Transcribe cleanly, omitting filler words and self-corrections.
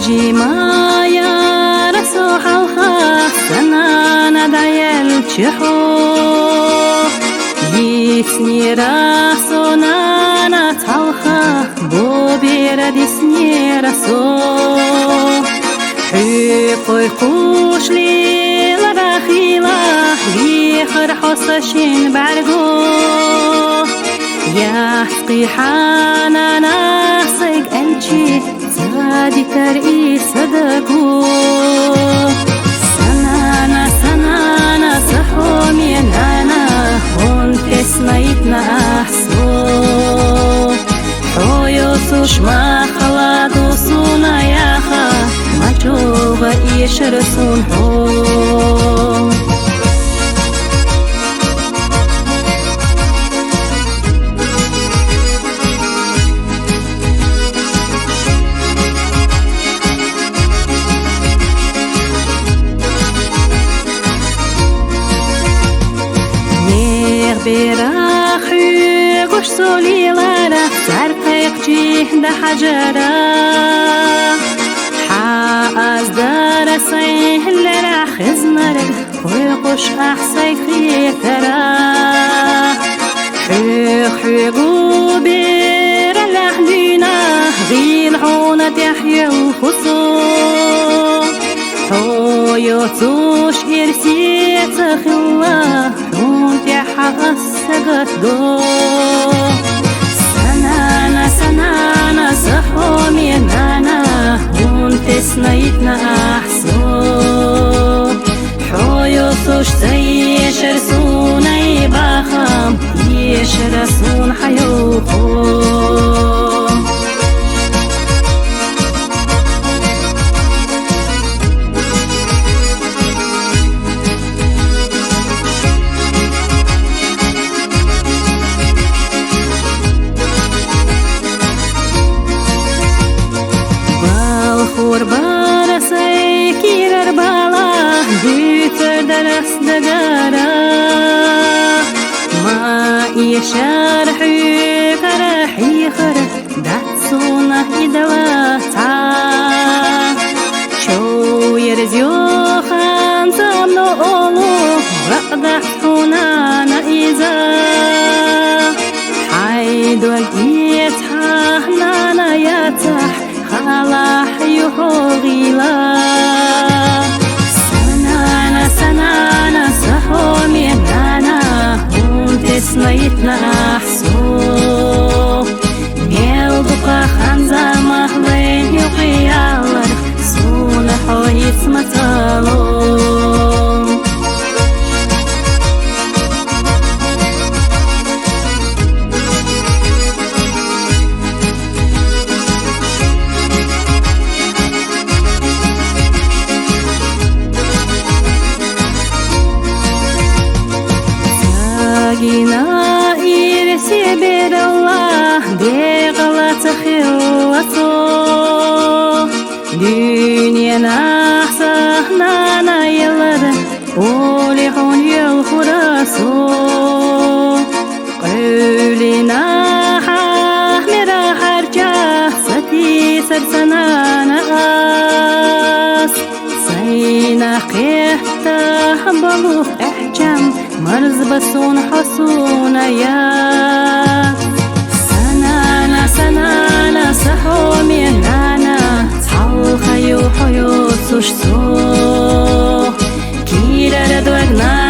جيما يا رسوح الخاف سنانا دعيل تشحو يسني راسونا نتالخا بو بيرد يسني رسو حيقوي قوش لي لبخيلة يخر حصشين بعرقو يحقي حانا ناسق أنشي زادي ترقي صدقو سنانا سحومي نانا هون تسنيتنا أحسو حويوسوش ما خلادو سونا ياخا ما جوبا يشرسون حو براخي قش سولي لارا سرقيق جيه ده حجرا حاز دار سيه لرا خزمرق خوي قش أحسي خيثرا حيقو بير لحدينا غيل عونة يحيى الخصو حويوتوش إرسيت خلا حقسقت دو سنانا سحومي نانا هون تسنيتنا أحسو حويوسوش تيشرسون أي باخم يشرسون حيوخو قربان سيكير بالا ديتر درس دقارا ما يشار حيك رحي خر داتسونا إدواتا شو يرزيو خان سامنو أولو رقدح حنانا إذا حيدو الجيت حنانا يتح خلاح يحوغيلا سنانا سحومي نانا هون تسنيتنا أحسو ميل بقى خانزا مهلين يقيالر سون حويت مطالو جينا إرسي بيد الله بغلط خلصو دنيا نحسنا نايلد ولحون يلخرسو قولنا حامرا حرجة ستي سرسنا ناس سينا قيحته بلوخ احجام مرز بسون حسونا يا سنانا سحومي نانا تحو خيو حيو سوش سو كيرا ردوغنا